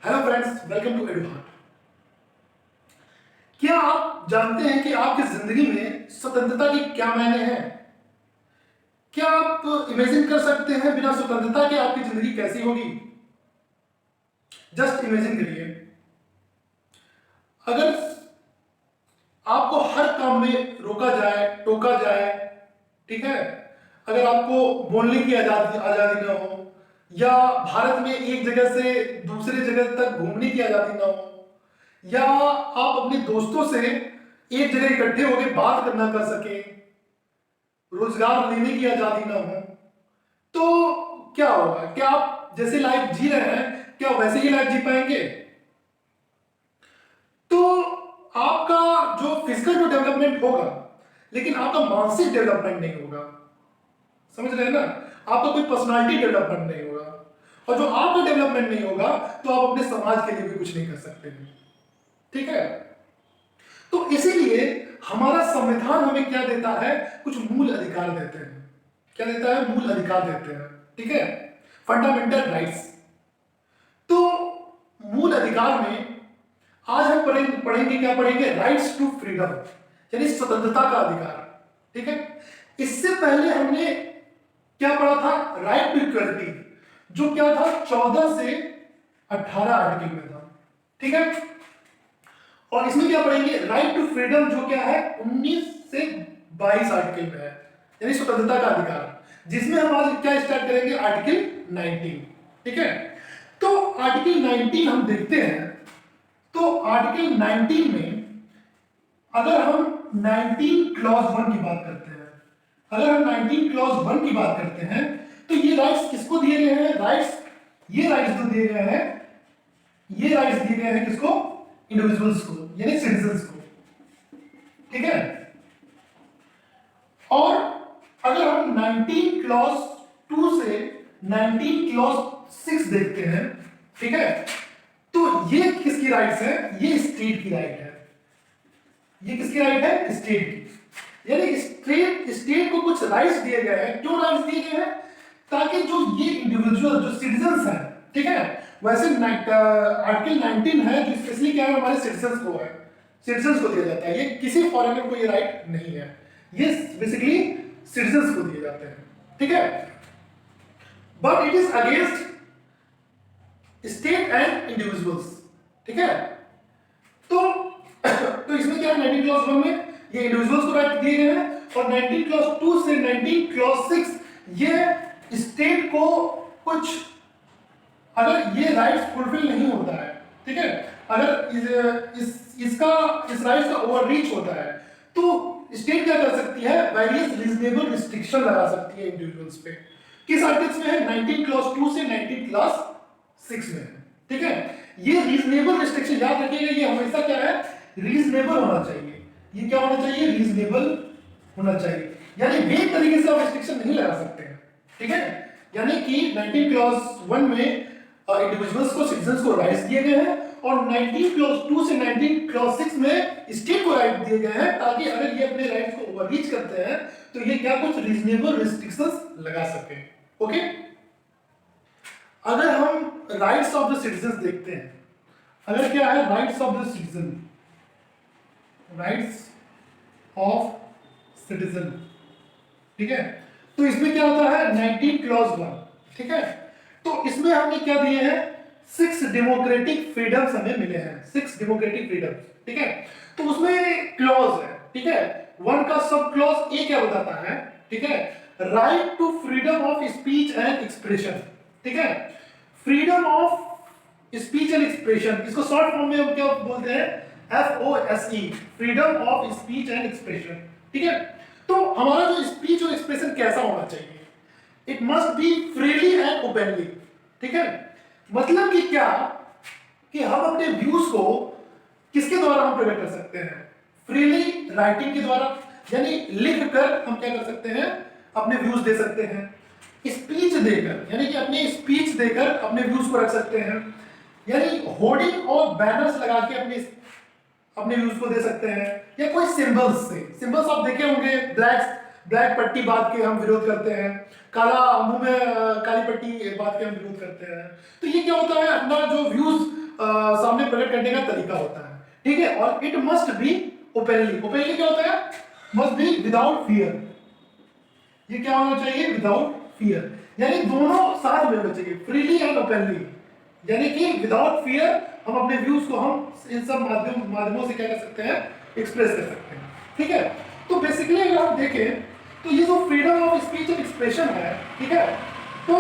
Hello friends, welcome to Eduheart. क्या आप जानते हैं कि आपकी जिंदगी में स्वतंत्रता की क्या मायने हैं? क्या आप इमेजिन कर सकते हैं बिना स्वतंत्रता के आपकी जिंदगी कैसी होगी? जस्ट इमेजिन करिए, अगर आपको हर काम में रोका जाए, टोका जाए, ठीक है, अगर आपको बोलने की आजादी आजादी ना हो, या भारत में एक जगह से दूसरे जगह तक घूमने की आजादी ना हो, या आप अपने दोस्तों से एक जगह इकट्ठे होकर बात करना कर सके, रोजगार लेने की आजादी ना हो, तो क्या होगा? क्या आप जैसे लाइफ जी रहे हैं, क्या वैसे ही लाइफ जी पाएंगे? तो आपका जो फिजिकल जो डेवलपमेंट होगा, लेकिन आपका मानसिक डेवलपमेंट नहीं होगा। समझ रहे हैं ना? आपका कोई पर्सनालिटी डेवलपमेंट नहीं होगा, और जो आपका डेवलपमेंट नहीं होगा तो आप अपने समाज के लिए भी कुछ नहीं कर सकते हैं। ठीक है? तो इसीलिए हमारा संविधान हमें क्या देता है? कुछ मूल अधिकार देते हैं। क्या देता है? मूल अधिकार देते हैं। ठीक है? Fundamental rights. तो मूल अधिकार में आज हम पढ़ेंगे क्या पढ़ेंगे? राइट्स टू फ्रीडम, यानी स्वतंत्रता का अधिकार। ठीक है? इससे पहले हमने क्या पढ़ा था? राइट टू इक्वलिटी, जो क्या था? 14 से 18 आर्टिकल में था। ठीक है? और इसमें क्या पढ़ेंगे? राइट टू फ्रीडम, जो क्या है? 19 से 22 आर्टिकल में है, यानी स्वतंत्रता का अधिकार, जिसमें हम आज क्या स्टार्ट करेंगे? आर्टिकल 19। ठीक है? तो आर्टिकल 19 हम देखते हैं। तो आर्टिकल 19 में अगर हम 19 क्लॉज 1 की बात करते हैं, अगर हम 19 क्लॉज 1 की बात करते हैं, तो ये राइट्स किसको दिए गए हैं? ये राइट्स जो दिए गए हैं, ये राइट्स दिए गए हैं किसको? इंडिविजुअल्स को, यानी सिटीजंस को। ठीक है? और अगर हम 19 क्लॉज 2 से 19 क्लॉज 6 देखते हैं, ठीक है, तो ये किसकी राइट्स है? ये स्टेट की राइट है। ये किसकी राइट है? स्टेट की। यानी स्टेट को कुछ राइट्स दिए गए हैं। क्यों राइट्स दिए गए हैं? ताकि जो ये इंडिविजुअल जो सिटीजंस हैं, ठीक है, वैसे आर्टिकल 19 है जो स्पेशली क्या है? हमारे सिटीजंस को है, सिटीजंस को दिया जाता है। ये किसी फॉरेनर को ये राइट नहीं है, ये बेसिकली सिटीजंस को दिए जाते हैं। ठीक है? But it is against state and individuals. ठीक है? तो तो इसमें क्या है? 19 क्लॉज 1 में ये इंडिविजुअल्स को राइट दिए गए हैं, और 19 क्लॉज 2 से 19 क्लॉज 6 ये स्टेट को कुछ, अगर ये राइट्स फुलफिल नहीं होता है, ठीक है, अगर इस राइट्स का ओवररीच होता है, तो स्टेट क्या कर सकती है? वेरियस रीजनेबल रिस्ट्रिक्शन लगा सकती है इंडिविजुअल्स पे। किस आर्टिकल्स में है? 19 क्लॉज 2 से 19 क्लॉज 6 में है। ठीक है? ये रीजनेबल रिस्ट्रिक्शन याद रखिएगा, ये हमेशा क्या है? रीजनेबल होना चाहिए। ये क्या होना चाहिए? रीजनेबल होना चाहिए, यानी बेक तरीके से आप रिस्ट्रिक्शन नहीं लगा सकते हैं। ठीक है? यानी कि 19 क्लॉज 1 में इंडिविजुअल्स को, सिटीजंस को राइट्स दिए गए हैं, और 19 क्लॉज 2 से 19 क्लॉज 6 में स्टेट को राइट दिए गए हैं, ताकि अगर ये अपने राइट्स को ओवररीच करते हैं तो ये क्या कुछ रीजनेबल रिस्ट्रिक्शंस लगा सके। ओके? अगर हम राइट्स ऑफ द सिटीजन देखते हैं, अगर क्या है? Rights of the citizen, rights of citizen, ठीक है, तो इसमें क्या होता है? 19 क्लॉज 1। ठीक है? तो इसमें हमने क्या दिए हैं? 6 डेमोक्रेटिक फ्रीडम्स हमें मिले हैं, 6 डेमोक्रेटिक फ्रीडम्स। ठीक है? तो उसमें क्लॉज है, ठीक है, 1 का सब क्लॉज ए क्या बताता है? ठीक है, right to freedom of speech and expression. ठीक है, freedom of speech and expression, इसको शॉर्ट फॉर्म में हम क्या बोलते हैं? FOSE, freedom of speech and expression. ठीक है? तो हमारा जो स्पीच और एक्सप्रेशन कैसा होना चाहिए? It must be freely and openly. ठीक है? मतलब कि क्या? कि हम अपने व्यूज को किसके द्वारा हम प्रकट कर सकते हैं? फ्रीली, राइटिंग के द्वारा, यानी लिख कर हम क्या कर सकते हैं? अपने व्यूज दे सकते हैं। स्पीच देकर, यानी कि अपने स्पीच देकर अपने व्यूज को रख सकते हैं, यानी होर्डिंग और बैनर्स लगा के अपने व्यूज को दे सकते हैं, या कोई सिंबल्स से। सिंबल्स आप देखे होंगे, ब्लैक पट्टी बांध के हम विरोध करते हैं, काला मुंह में काली पट्टी बांध के हम विरोध करते हैं। तो ये क्या होता है? अपना जो व्यूज सामने प्रकट करने का तरीका होता है, ठीक है। और it must be openly, openly क्या होता है, मस्ट बी विदाउट फियर, ये क्या होना चाहिए, विदाउट फियर, यानी दोनों साथ में होना चाहिए, फ्रीली एंड ओपनली, यानी कि विदाउट फियर हम अपने व्यूज को हम इन सब माध्यमों से क्या कर सकते हैं, एक्सप्रेस कर सकते हैं, ठीक है। तो बेसिकली अगर आप देखें तो ये जो freedom of speech and expression है, ठीक है, तो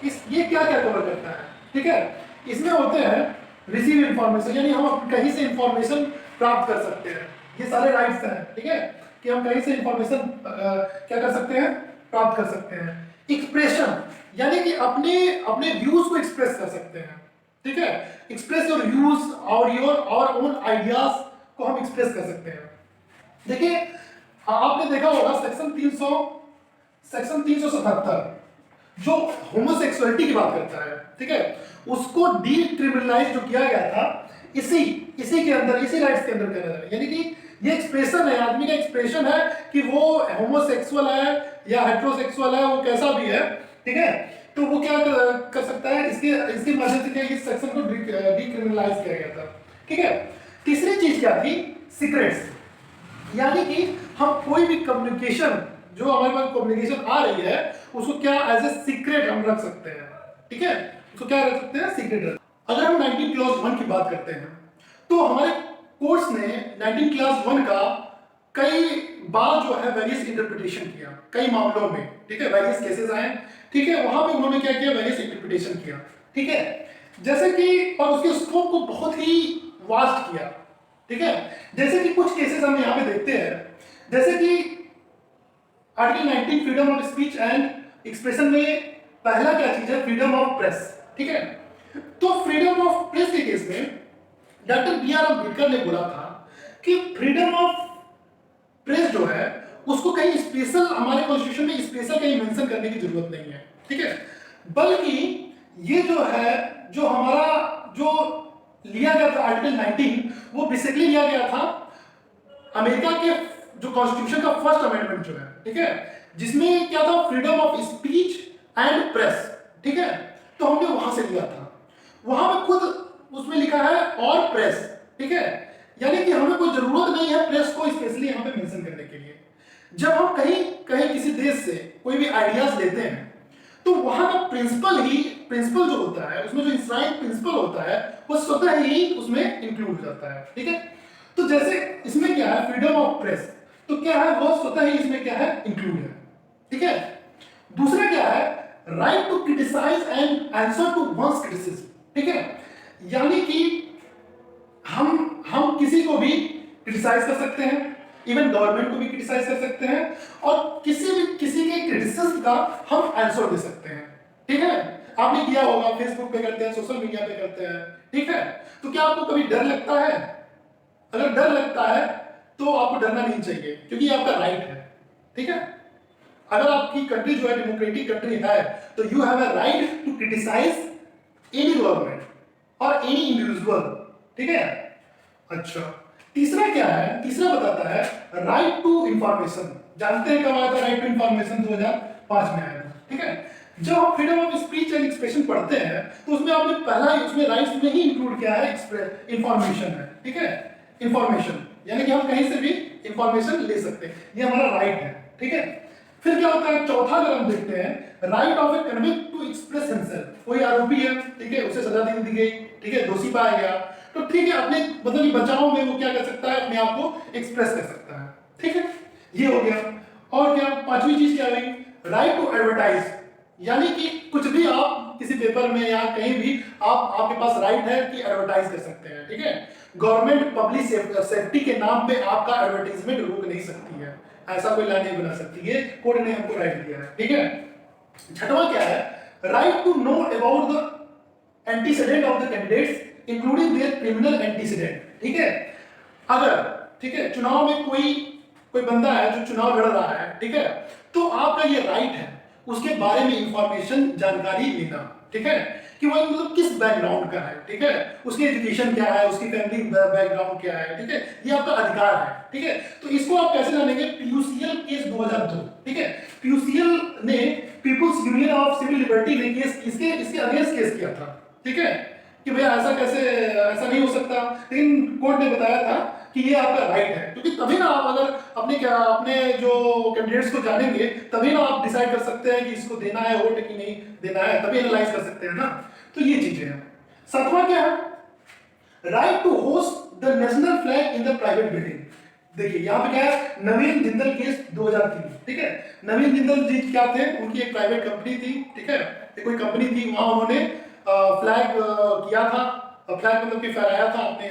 ये क्या क्या कवर करता है, ठीक है। इसमें होते हैं रिसीव इंफॉर्मेशन, यानी हम कहीं से इंफॉर्मेशन प्राप्त कर सकते हैं, ये सारे राइट्स हैं, ठीक है, कि हम कहीं से इंफॉर्मेशन क्या कर सकते हैं, प्राप्त कर सकते हैं। एक्सप्रेशन यानी कि अपने अपने व्यूज को एक्सप्रेस कर सकते हैं, ठीक है, एक्सप्रेस योर व्यूज और योर और ओन आइडियाज को हम एक्सप्रेस कर सकते हैं। देखिए आपने देखा होगा सेक्शन 377 जो होमोसेक्सुअलिटी की बात करता है, ठीक है, उसको डीक्रिमिनलाइज जो किया गया था इसी के अंदर, इसी राइट्स के अंदर किया गया, यानी कि ये एक्सप्रेशन है, आदमी का एक्सप्रेशन है कि वो होमोसेक्सुअल है या हेटेरोसेक्सुअल है, वो कैसा भी है, ठीक है, तो वो क्या कर सकता है, इसके माध्यम से क्या इस सेक्शन को डीक्रिमिनलाइज किया गया था, ठीक है। तीसरी चीज क्या थी, सीक्रेट्स, यानी कि हम कोई भी कम्युनिकेशन जो हमारे पास कम्युनिकेशन आ रही है उसको क्या एज ए सीक्रेट हम रख सकते हैं, ठीक है, उसको क्या रख सकते हैं, सीक्रेट। अगर हम 19 क्लॉज 1 की बात करते हैं तो हमारे कोर्स ने 19 क्लास 1 का कई बार जो है वेरियस इंटरप्रिटेशन किया, कई मामलों में, ठीक है, वेरियस केसेस आए, ठीक है, वहां पे उन्होंने क्या किया, वेरियस इंटरप्रिटेशन किया, ठीक है, जैसे कि और उसके स्कोप को बहुत ही वास्ट किया, ठीक है। जैसे कि कुछ केसेस हम यहाँ पे देखते हैं, जैसे कि article 19 freedom of speech and expression में पहला क्या चीज है, फ्रीडम ऑफ प्रेस, ठीक है। तो फ्रीडम ऑफ प्रेस के केस में डॉक्टर बी आर अम्बेडकर ने बोला था कि फ्रीडम ऑफ प्रेस जो है उसको कहीं स्पेशल, हमारे कॉन्स्टिट्यूशन में स्पेशल कहीं मेंशन करने की जरूरत नहीं है, ठीक है, बल्कि ये जो है, जो हमारा जो लिया गया था आर्टिकल 19 वो बेसिकली लिया गया था अमेरिका के जो कॉन्स्टिट्यूशन का फर्स्ट अमेंडमेंट जो है, ठीक है, जिसमें क्या था, freedom of speech and press, ठीक है, तो हमने वहां से लिया था, वहां पे खुद उसमें लिखा है और प्रेस, ठीक है, यानी कि हमें कोई जरूरत नहीं है प्रेस को स्पेशली यहाँ पे मेंशन करने के लिए। जब हम कहीं कहीं किसी देश से कोई भी आइडियाज लेते हैं तो वहां का प्रिंसिपल जो होता है, उसमें जो इंश्राइन प्रिंसिपल होता है वो स्वतः ही उसमें इंक्लूड हो जाता है, ठीक है। तो जैसे इसमें क्या है, फ्रीडम ऑफ प्रेस, तो क्या है, वो स्वतः ही इसमें क्या है, इंक्लूड है, ठीक है। दूसरा क्या है, right to criticize and answer to one's criticism, ठीक है, यानी कि हम किसी को भी क्रिटिसाइज कर सकते हैं, इवन गवर्नमेंट को भी क्रिटिसाइज कर सकते हैं, और किसी के क्रिटिसिज्म का हम आंसर दे सकते हैं, ठीक है। आपने किया होगा, फेसबुक पे करते हैं, सोशल मीडिया पे करते हैं, ठीक है। तो क्या आपको कभी डर लगता है? अगर डर लगता है तो आपको डरना नहीं चाहिए, क्योंकि ये आपका राइट है, ठीक है। अगर आपकी कंट्री जो है डेमोक्रेटिक कंट्री है तो you have a right to criticize any government और एनी इंडिविजुअल, ठीक है। अच्छा, तीसरा क्या है, तीसरा बताता है राइट टू इंफॉर्मेशन। जानते हैं कब आया था राइट टू इंफॉर्मेशन? 2005 में आया था, ठीक है। जब हम freedom of speech and expression पढ़ते हैं तो उसमें आपने पहला ही उसमें राइट्स में ही इंक्लूड किया है इंफॉर्मेशन है, ठीक है, इंफॉर्मेशन, यानी कि हम कहीं से भी इंफॉर्मेशन ले सकते हैं, ये हमारा राइट है, ठीक है। फिर क्या होता है, चौथा अगर हम देखते हैं, right of a convict to express himself. कोई आरोपी है, ठीक है, उसे सजा दी गई, ठीक है, दोषी पाया गया, तो ठीक है, अपने मतलब बचाव में वो क्या कर सकता है, अपने आप को एक्सप्रेस कर सकता है, ठीक है, ये हो गया। और क्या, पांचवी चीज क्या हुई, राइट टू एडवर्टाइज, यानी कि कुछ भी आप किसी पेपर में या कहीं भी आपके पास राइट है कि एडवर्टाइज कर सकते हैं, ठीक है। गवर्नमेंट पब्लिक सेफ्टी के नाम पे आपका एडवर्टाइजमेंट रोक नहीं सकती है, ऐसा कोई लॉ नहीं बना सकती है, कोर्ट ने हमको राइट दिया है, ठीक है। छठवां क्या है, right to know about the antecedent of the candidates including their criminal antecedent, ठीक है। अगर, ठीक है, चुनाव में कोई बंदा है जो चुनाव लड़ रहा है, ठीक है, तो आपका ये राइट है उसके बारे में इंफॉर्मेशन, जानकारी लेना, ठीक है, कि वो मतलब किस बैकग्राउंड का है, ठीक है, उसकी एजुकेशन क्या है, उसकी फैमिली बैकग्राउंड क्या है, ठीक है, ये आपका अधिकार है, ठीक है। तो इसको आप कैसे जानेंगे, पीयूसीएल केस 2002, ठीक है, पीयूसीएल ने people's union of civil liberty ने केस इसके अगेंस्ट केस किया था, ठीक है, कि भैया ऐसा कैसे, ऐसा नहीं हो सकता, लेकिन कोर्ट ने बताया था कि ये आपका राइट है, क्योंकि तभी ना आप अगर अपने जो कैंडिडेट्स को जानेंगे तभी ना आप डिसाइड कर सकते हैं कि इसको देना है वोट कि नहीं देना है, तभी एनालाइज कर सकते हैं ना। तो ये चीजें हैं। सातवां क्या है, right to host the national flag in the private building. देखिए यहाँ पे क्या है, नवीन जिंदल केस 2003, ठीक है। नवीन जिंदल जी क्या थे, उनकी एक प्राइवेट कंपनी थी, ठीक है, कोई कंपनी थी, वहां उन्होंने फ्लैग किया था, फ्लैग मतलब कि फहराया था अपने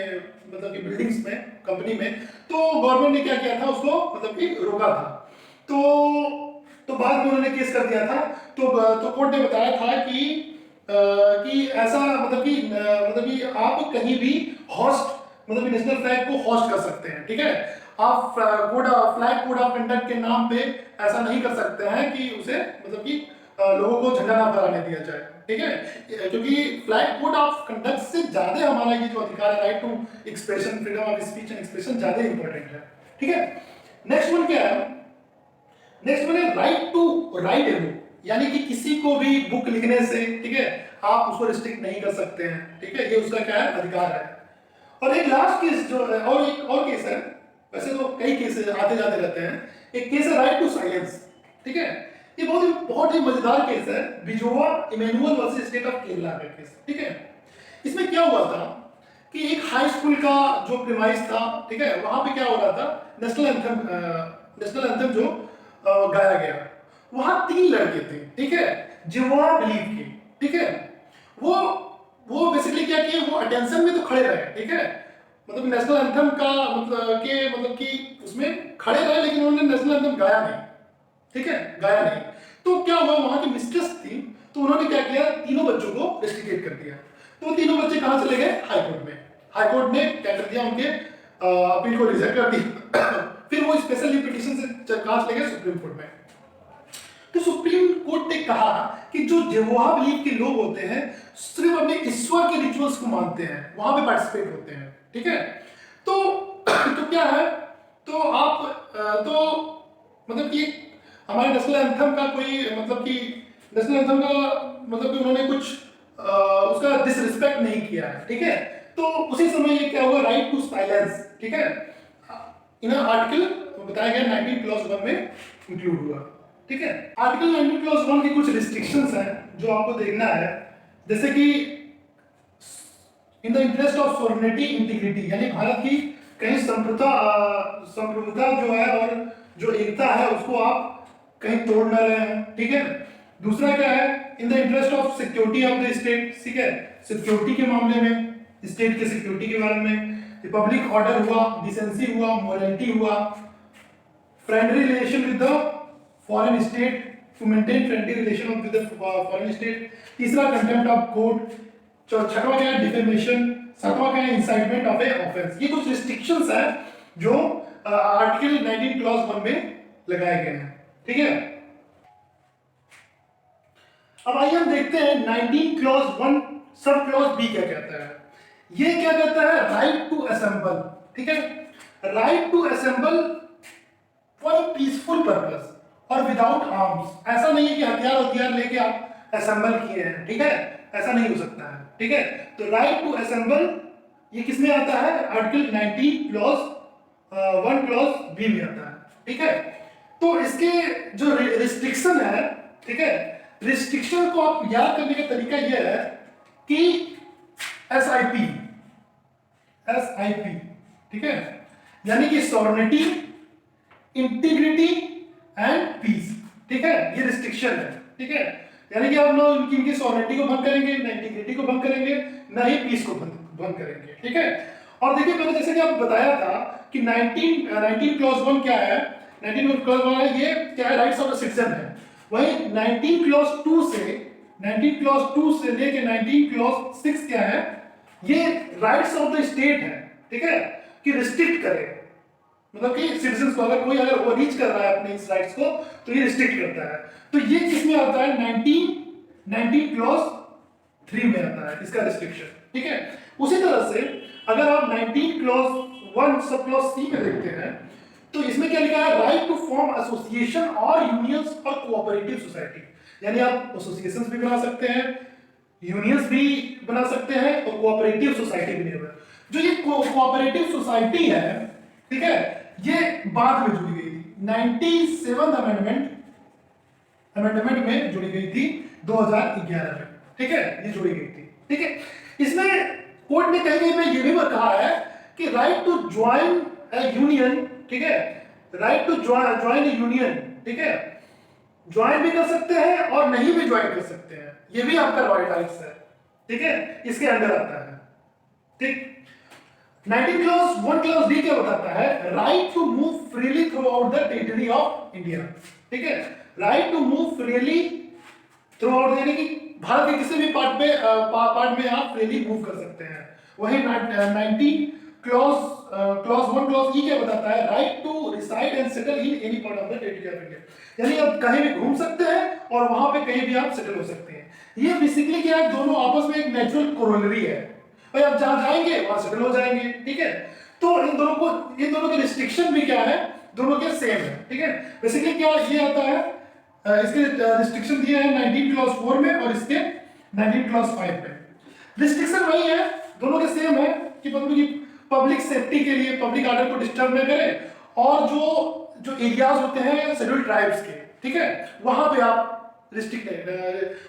मतलब कि बिल्डिंग्स में, कंपनी में। तो गवर्नमेंट ने क्या किया था, उसको मतलब कि रोका था। तो बाद में उन्होंने केस कर दिया था। तो कोर्ट ने बताया था कि ऐसा मतलब कि आप कहीं भी हॉस्ट मतलब कि नेशनल फ्लैग को हॉस्ट कर सकते हैं, ठीक है। आप फ्लैग कोड ऑफ कंडक्ट के नाम पे ऐसा नहीं कर सकते हैं कि उसे मतलब कि लोगों को झंडा ना फहराने दिया जाए, ठीक है, क्योंकि फ्लैग कोड ऑफ कंडक्ट से ज्यादा हमारा ये जो अधिकार है, right to expression, freedom of speech and expression, ज्यादा इंपॉर्टेंट है, ठीक है। नेक्स्ट वन क्या है, नेक्स्ट वन है right to write a book, यानी कि किसी को भी बुक लिखने से, ठीक है, आप उसको रिस्ट्रिक्ट नहीं कर सकते हैं, ठीक है, ये उसका क्या है, अधिकार है। और एक लास्ट केस जो है, और एक और केस है, वैसे तो कई केस आते जाते रहते हैं, एक केस है राइट टू साइलेंस, ठीक है। ये बहुत ही मजेदार केस है, Bijoe Emmanuel versus state of Kerala का केस, ठीक है। इसमें क्या हुआ था कि एक हाई स्कूल का जो प्रीमाइस था, ठीक है, वहां पे क्या हो रहा था, नेशनल एंथम जो गाया गया, वहां 3 लड़के थे, ठीक है, जिवा बिलीव के, ठीक है। वो बेसिकली क्या किए, वो अटेंशन में तो खड़े रहे, ठीक है, मतलब नेशनल एंथम का मतलब कि उसमें खड़े रहे, लेकिन उन्होंने नेशनल एंथम गाया नहीं, ठीक है, गाया नहीं। तो क्या हुआ, वहां की मिस्ट्रेस थी, तो उन्होंने क्या किया, तीनों बच्चों को रेस्टिकेट कर दिया। तो तीनों बच्चे कहां चले गए, हाई कोर्ट में। हाई कोर्ट ने क्या कर दिया, उनके अपील को रिजेक्ट कर दिया। फिर वो स्पेशल पिटीशन से कहां चले गए, सुप्रीम कोर्ट में। तो सुप्रीम कोर्ट ने कहा कि जो जेहोवा बिलीफ के लोग होते हैं, सिर्फ अपने ईश्वर के रिचुअल्स को मानते हैं, वहां पे पार्टिसिपेट होते हैं, ठीक है। तो क्या है, तो आप तो मतलब कि हमारे नेशनल एंथम का कोई मतलब कि नेशनल एंथम का मतलब कि उन्होंने कुछ उसका डिसरिस्पेक्ट नहीं किया है, ठीक है। तो उसी समय ये क्या हुआ, राइट टू साइलेंस, ठीक है, इन आर्टिकल बताया गया 19 क्लॉज 1 में इंक्लूड हुआ, ठीक है। आर्टिकल 19 क्लॉज 1 की कुछ रिस्ट्रिक्शंस हैं जो आपको देखना है, जैसे कि in the interest of sovereignty integrity, यानी भारत की कहीं संप्रभुता जो है और जो एकता है उसको आप कहीं तोड़ ना रहे हैं, ठीक है। दूसरा क्या है, in the interest of security of the state, ठीक है, सिक्योरिटी के मामले में, स्टेट के सिक्योरिटी के बारे में, पब्लिक ऑर्डर हुआ, डिसेंसी हुआ, मोरालिटी हुआ, friendly relation with the foreign state, to maintain friendly relation with the foreign state. तीसरा कंटेम्प्ट ऑफ कोर्ट, छठवां क्या है, डिफेमेशन, सातवां क्या है, इंसाइटमेंट ऑफ ए ऑफेंस। ये कुछ रिस्ट्रिक्शंस है जो आर्टिकल 19 क्लॉज 1 में लगाए गए हैं, ठीक है। अब आइए हम देखते हैं 19 क्लॉज 1 सब क्लॉज बी क्या कहता है। ये क्या कहता है, राइट टू असेंबल, ठीक है, right to assemble for peaceful purpose और विदाउट आर्म्स। ऐसा नहीं है कि हथियार लेके आप असेंबल किए हैं, ठीक है, ऐसा नहीं हो सकता है, ठीक है। तो राइट टू असेंबल ये किसमें आता है, आर्टिकल 19 क्लॉज 1 क्लॉज बी में आता है, ठीक है। तो इसके जो रिस्ट्रिक्शन है, ठीक है, रिस्ट्रिक्शन को आप याद करने का तरीका यह है कि एसआईपी, ठीक है, यानी कि सॉवरेनिटी, इंटीग्रिटी एंड पीस, ठीक है, ये रिस्ट्रिक्शन है, ठीक है। यानी कि आप लोग इनकी सॉवरेनिटी को भंग करेंगे, ना इंटीग्रिटी को भंग करेंगे, ना ही पीस को भंग करेंगे, ठीक है। और देखिए मैंने जैसे कि आपको बताया था कि 19 क्लॉज 1 क्या है, 19 क्लॉज 1 है, ये क्या है, राइट्स ऑफ द सिटीजन है। वही 19 क्लॉज 2 से लेके 19 क्लॉज 6 क्या है, ये राइट्स ऑफ द स्टेट है, ठीक है, कि रिस्ट्रिक्ट करे, मतलब कि सिटीजंस को अगर वो रीच कर रहा है अपने इस राइट्स को तो ये रिस्ट्रिक्ट करता है। तो ये किसमें आता है, 19 क्लॉज 3 में आता है इसका रिस्ट्रिक्शन, ठीक है। उसी तरह से अगर आप 19 क्लॉज 1 सब क्लॉज सी में देखते हैं तो इसमें क्या लिखा है, राइट टू फॉर्म एसोसिएशन और यूनियंस और कोऑपरेटिव सोसाइटी, यानी आप एसोसिएशंस भी बना सकते हैं, यूनियंस भी बना सकते हैं और कोऑपरेटिव सोसाइटी भी नहीं बना। जो ये कोऑपरेटिव सोसाइटी है, ठीक है, ये बाद में जुड़ी गई थी 97 अमेंडमेंट में जुड़ी गई थी 2011 में, ठीक है, ये जुड़ी गई थी, ठीक है। इसमें कोर्ट ने कहीं कहीं पे ये भी कहा है कि right to join a union, ठीक है, right to join a union, ठीक है, ज्वाइन भी कर सकते हैं और नहीं भी ज्वाइन कर सकते हैं, ये भी आपका राइट्स है, ठीक है, इसके अंदर आता है, ठीक। 19 क्लॉज 1 क्लॉज डी क्या बताता है? Right to move freely throughout the territory of India, ठीक है, right to move freely throughout, यानी कि भारत के किसी भी पार्ट में आप फ्रीली मूव कर सकते हैं। वही 19 क्लॉज 1 क्लॉज ई क्या बताता है? Right to reside and settle in any part of the territory of India, यानी आप कहीं भी घूम सकते हैं और वहां पे कहीं भी आप सेटल हो सकते हैं। ये बेसिकली क्या है, दोनों आपस में एक नेचुरल कोरोलरी है, भाई आप जहां जाएंगे वहां सेटल हो जाएंगे, ठीक है। तो इन दोनों के रिस्ट्रिक्शन भी क्या है, दोनों के सेम है, ठीक है। बेसिकली क्या ये आता है, इसके रिस्ट्रिक्शन दिए हैं 19 क्लॉज 4 में और इसके 19 क्लॉज 5 में। रिस्ट्रिक्शन वही है, दोनों के सेम है कि मतलब कि पब्लिक सेफ्टी के लिए पब्लिक ऑर्डर को डिस्टर्ब न करें, और जो जो एरियाज होते हैं शेड्यूल्ड ट्राइब्स के, ठीक है, वहां पे आप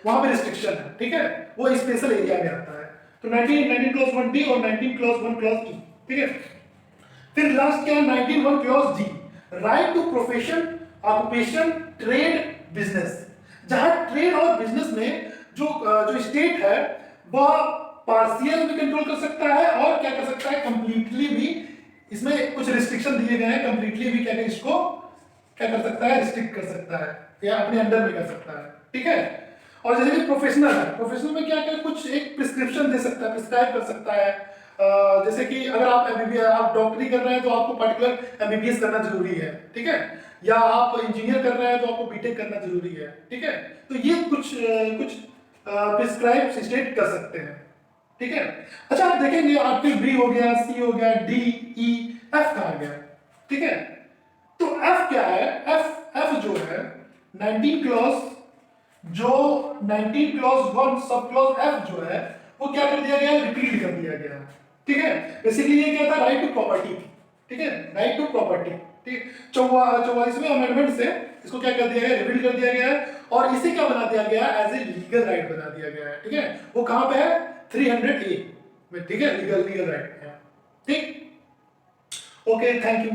वहां पे रिस्ट्रिक्शन है, ठीक है, वो स्पेशल एरिया में आता है। तो 19 क्लॉज 1 डी और 19 क्लॉज 1 क्लॉज ई, ठीक है। फिर लास्ट क्या है, 19 1 clause D, right to profession, occupation, trade, business. जहां ट्रेड और बिजनेस में जो स्टेट है वह पार्शियल भी कंट्रोल कर सकता है और क्या कर सकता है, कंप्लीटली भी। इसमें कुछ रिस्ट्रिक्शन दिए गए हैं, कंप्लीटली भी क्या इसको क्या कर सकता है, रिस्ट्रिक्ट कर सकता है या अपने अंडर में कर सकता है, ठीक है। और जैसे कि प्रोफेशनल है, प्रोफेशनल में क्या क्या कुछ एक प्रिस्क्रिप्शन दे सकता है, प्रिस्क्राइब कर सकता है। जैसे कि अगर आप एमबीबीएस आप डॉक्टरी कर रहे हैं तो आपको पर्टिकुलर एमबीबीएस करना जरूरी है, ठीक है, या आप इंजीनियर कर रहे हैं तो आपको बीटेक करना जरूरी है, ठीक है। तो ये कुछ प्रिस्क्राइब स्टेट कर सकते हैं, ठीक है। अच्छा आप देखेंगे आर्टिकल बी हो गया, सी हो गया, डी, ई, एफ कहा गया, ठीक है। तो एफ क्या है, एफ जो है 19 क्लॉज, जो 19 क्लॉज 1 सब क्लॉज एफ जो है वो क्या कर दिया गया, रिपीट कर दिया गया, ठीक है। बेसिकली ये क्या था, राइट टू प्रॉपर्टी, ठीक है, राइट टू प्रॉपर्टी, ठीक। 44वें अमेंडमेंट से इसको क्या कर दिया गया, रिपीट कर दिया गया है और इसे क्या बना दिया गया, एज ए लीगल राइट बना दिया गया है, ठीक है। वो कहां पे है, 300A में, ठीक है, लीगल राइट है, ठीक। Okay, thank you.